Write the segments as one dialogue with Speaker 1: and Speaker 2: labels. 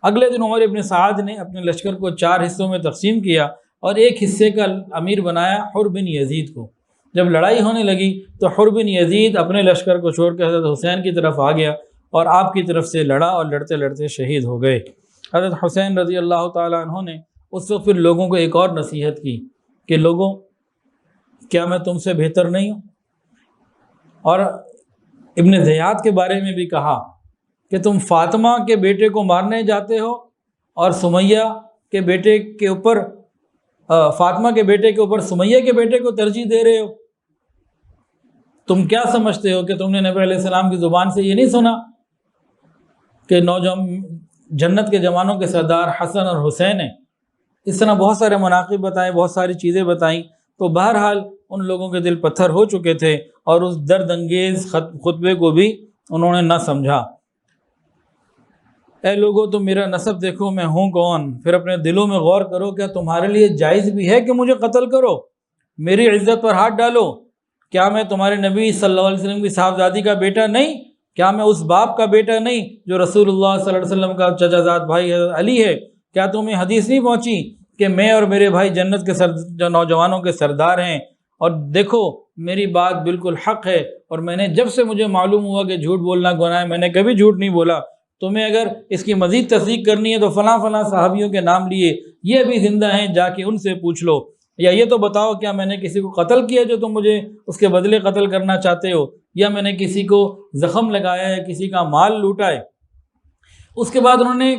Speaker 1: اگلے دن عمر ابن سعد نے اپنے لشکر کو 4 حصوں میں تقسیم کیا اور ایک حصے کا امیر بنایا حر بن یزید کو۔ جب لڑائی ہونے لگی تو حر بن یزید اپنے لشکر کو چھوڑ کر حضرت حسین کی طرف آ گیا اور آپ کی طرف سے لڑا اور لڑتے لڑتے شہید ہو گئے۔ حضرت حسین رضی اللہ تعالیٰ عنہ نے اس وقت پھر لوگوں کو ایک اور نصیحت کی کہ لوگوں، کیا میں تم سے بہتر نہیں ہوں؟ اور ابن زیاد کے بارے میں بھی کہا کہ تم فاطمہ کے بیٹے کو مارنے جاتے ہو اور سمیہ کے بیٹے کے اوپر فاطمہ کے بیٹے کے اوپر سمیہ کے بیٹے کو ترجیح دے رہے ہو۔ تم کیا سمجھتے ہو کہ تم نے نبی علیہ السلام کی زبان سے یہ نہیں سنا کہ جنت کے جوانوں کے سردار حسن اور حسین ہیں؟ اس طرح بہت سارے مناقب بتائے، بہت ساری چیزیں بتائیں، تو بہرحال ان لوگوں کے دل پتھر ہو چکے تھے اور اس درد انگیز خطبے کو بھی انہوں نے نہ سمجھا۔ اے لوگو، تم میرا نسب دیکھو، میں ہوں کون، پھر اپنے دلوں میں غور کرو، کیا تمہارے لیے جائز بھی ہے کہ مجھے قتل کرو، میری عزت پر ہاتھ ڈالو؟ کیا میں تمہارے نبی صلی اللہ علیہ وسلم کی صاحبزادی کا بیٹا نہیں؟ کیا میں اس باپ کا بیٹا نہیں جو رسول اللہ صلی اللہ علیہ وسلم کا چچا زاد بھائی حضرت علی ہے؟ کیا تمہیں حدیث نہیں پہنچی کہ میں اور میرے بھائی جنت کے نوجوانوں کے سردار ہیں؟ اور دیکھو میری بات بالکل حق ہے، اور میں نے جب سے مجھے معلوم ہوا کہ جھوٹ بولنا گناہ ہے، میں نے کبھی جھوٹ نہیں بولا۔ تمہیں اگر اس کی مزید تصدیق کرنی ہے تو فلاں فلاں صحابیوں کے نام لیے، یہ بھی زندہ ہیں، جا کے ان سے پوچھ لو، یا یہ تو بتاؤ کیا میں نے کسی کو قتل کیا جو تم مجھے اس کے بدلے قتل کرنا چاہتے ہو، یا میں نے کسی کو زخم لگایا ہے، کسی کا مال لوٹا ہے؟ اس کے بعد انہوں نے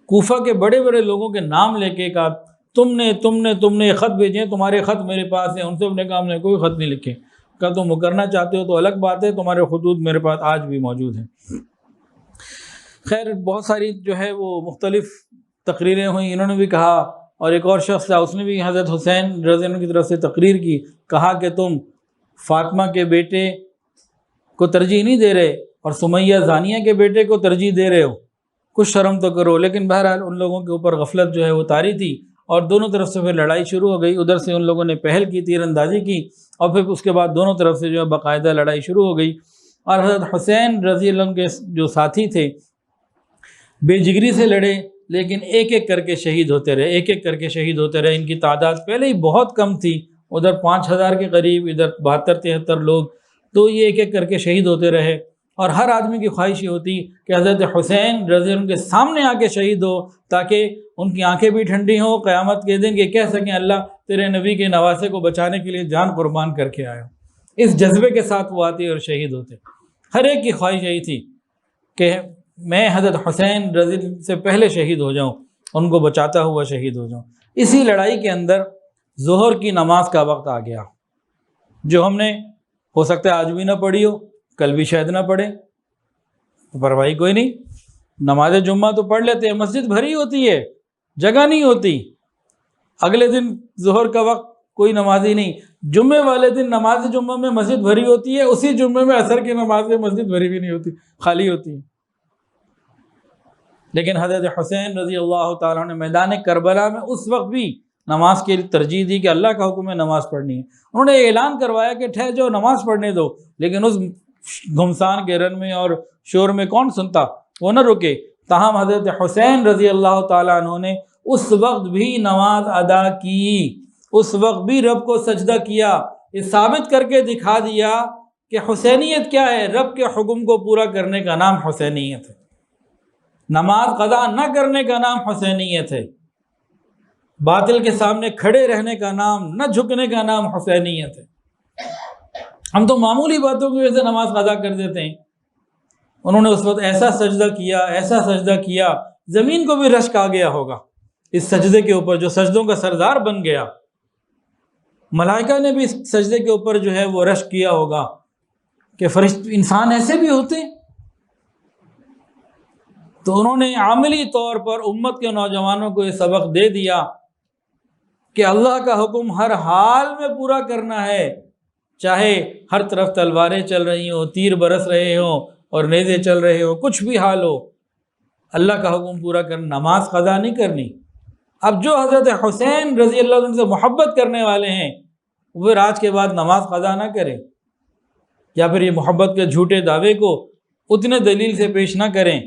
Speaker 1: کوفہ کے بڑے بڑے لوگوں کے نام لے کے کہا تم نے خط بھیجے ہیں، تمہارے خط میرے پاس ہیں۔ ان سے نے کہا ہم نے کوئی خط نہیں لکھے۔ کہا تم مکرنا چاہتے ہو تو الگ بات ہے، تمہارے خطوط میرے پاس آج بھی موجود ہیں۔ خیر بہت ساری جو ہے وہ مختلف تقریریں ہوئیں، انہوں نے بھی کہا، اور ایک اور شخص تھا اس نے بھی حضرت حسین رضی اللہ عنہ کی طرف سے تقریر کی، کہا کہ تم فاطمہ کے بیٹے کو ترجیح نہیں دے رہے اور سمیہ زانیہ کے بیٹے کو ترجیح دے رہے ہو، کچھ شرم تو کرو۔ لیکن بہرحال ان لوگوں کے اوپر غفلت جو ہے وہ طاری تھی، اور دونوں طرف سے پھر لڑائی شروع ہو گئی۔ ادھر سے ان لوگوں نے پہل کی، تیر اندازی کی، اور پھر اس کے بعد دونوں طرف سے جو ہے باقاعدہ لڑائی شروع ہو گئی۔ اور حضرت حسین رضی اللہ عنہ کے جو ساتھی تھے بے جگری سے لڑے، لیکن ایک ایک کر کے شہید ہوتے رہے، ایک ایک کر کے شہید ہوتے رہے۔ ان کی تعداد پہلے ہی بہت کم تھی، ادھر 5000 کے قریب، ادھر 72-73 لوگ، تو یہ ایک ایک کر کے شہید ہوتے رہے۔ اور ہر آدمی کی خواہش یہ ہوتی کہ حضرت حسین رضی اللہ عنہ کے سامنے آ کے شہید ہو، تاکہ ان کی آنکھیں بھی ٹھنڈی ہوں قیامت کے دن، کہ کہہ سکیں اللہ تیرے نبی کے نواسے کو بچانے کے لیے جان قربان کر کے آیا۔ اس جذبے کے ساتھ وہ آتے اور شہید ہوتے۔ ہر ایک کی خواہش یہی تھی کہ میں حضرت حسین رضی اللہ عنہ سے پہلے شہید ہو جاؤں، ان کو بچاتا ہوا شہید ہو جاؤں۔ اسی لڑائی کے اندر ظہر کی نماز کا وقت آ گیا، جو ہم نے ہو سکتا ہے آج بھی نہ پڑھی ہو، کل بھی شاید نہ پڑھے، تو پرواہی کوئی نہیں، نماز جمعہ تو پڑھ لیتے ہیں، مسجد بھری ہوتی ہے، جگہ نہیں ہوتی۔ اگلے دن ظہر کا وقت کوئی نمازی نہیں، جمعے والے دن نماز جمعہ میں مسجد بھری ہوتی ہے، اسی جمعے میں عصر کی نماز میں مسجد بھری بھی نہیں ہوتی، خالی ہوتی ہے۔ لیکن حضرت حسین رضی اللہ تعالیٰ نے میدان کربلا میں اس وقت بھی نماز کی ترجیح دی کہ اللہ کا حکم ہے نماز پڑھنی ہے۔ انہوں نے اعلان کروایا کہ ٹھہر جاؤ نماز پڑھنے دو، لیکن اس گھمسان کے رن میں اور شور میں کون سنتا، وہ نہ رکے۔ تاہم حضرت حسین رضی اللہ تعالیٰ عنہ نے اس وقت بھی نماز ادا کی، اس وقت بھی رب کو سجدہ کیا، یہ ثابت کر کے دکھا دیا کہ حسینیت کیا ہے۔ رب کے حکم کو پورا کرنے کا نام حسینیت ہے، نماز قضا نہ کرنے کا نام حسینیت ہے، باطل کے سامنے کھڑے رہنے کا نام، نہ جھکنے کا نام حسینیت ہے۔ ہم تو معمولی باتوں کی وجہ سے نماز قضا کر دیتے ہیں۔ انہوں نے اس وقت ایسا سجدہ کیا، ایسا سجدہ کیا، زمین کو بھی رشک آ گیا ہوگا اس سجدے کے اوپر، جو سجدوں کا سردار بن گیا۔ ملائکہ نے بھی اس سجدے کے اوپر جو ہے وہ رشک کیا ہوگا کہ فرشتے انسان ایسے بھی ہوتے ہیں۔ تو انہوں نے عملی طور پر امت کے نوجوانوں کو یہ سبق دے دیا کہ اللہ کا حکم ہر حال میں پورا کرنا ہے، چاہے ہر طرف تلواریں چل رہی ہوں، تیر برس رہے ہوں اور نیزے چل رہے ہوں، کچھ بھی حال ہو، اللہ کا حکم پورا کرنا، نماز قضا نہیں کرنی۔ اب جو حضرت حسین رضی اللہ عنہ سے محبت کرنے والے ہیں وہ آج کے بعد نماز قضا نہ کریں، یا پھر یہ محبت کے جھوٹے دعوے کو اتنے دلیل سے پیش نہ کریں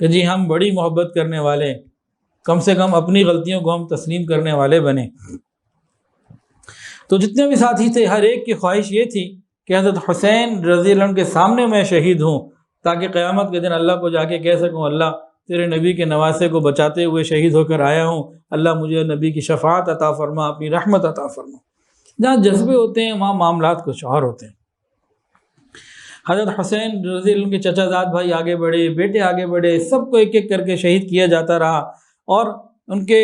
Speaker 1: کہ جی ہم بڑی محبت کرنے والے، کم سے کم اپنی غلطیوں کو ہم تسلیم کرنے والے بنے۔ تو جتنے بھی ساتھی تھے ہر ایک کی خواہش یہ تھی کہ حضرت حسین رضی اللہ عنہ کے سامنے میں شہید ہوں، تاکہ قیامت کے دن اللہ کو جا کے کہہ سکوں اللہ تیرے نبی کے نواسے کو بچاتے ہوئے شہید ہو کر آیا ہوں، اللہ مجھے نبی کی شفاعت عطا فرما، اپنی رحمت عطا فرما۔ جہاں جذبے ہوتے ہیں وہاں معاملات کچھ اور ہوتے ہیں۔ حضرت حسین رضی اللہ عنہ کے چچا زاد بھائی آگے بڑھے، بیٹے آگے بڑھے، سب کو ایک ایک کر کے شہید کیا جاتا رہا، اور ان کے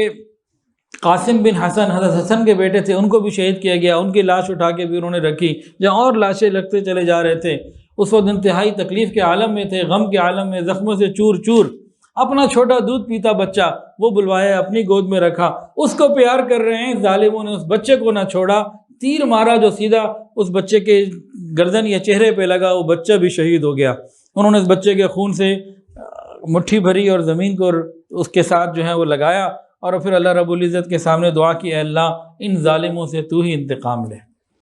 Speaker 1: قاسم بن حسن، حضرت حسن کے بیٹے تھے، ان کو بھی شہید کیا گیا، ان کی لاش اٹھا کے بھی انہوں نے رکھی۔ جہاں اور لاشیں لگتے چلے جا رہے تھے، اس وقت انتہائی تکلیف کے عالم میں تھے، غم کے عالم میں، زخموں سے چور چور۔ اپنا چھوٹا دودھ پیتا بچہ وہ بلوایا، اپنی گود میں رکھا، اس کو پیار کر رہے ہیں، ظالموں نے اس بچے کو نہ چھوڑا، تیر مارا جو سیدھا اس بچے کے گردن یا چہرے پہ لگا، وہ بچہ بھی شہید ہو گیا۔ انہوں نے اس بچے کے خون سے مٹھی بھری اور زمین کو اس کے ساتھ جو ہے وہ لگایا، اور پھر اللہ رب العزت کے سامنے دعا کی، اے اللہ ان ظالموں سے تو ہی انتقام لے۔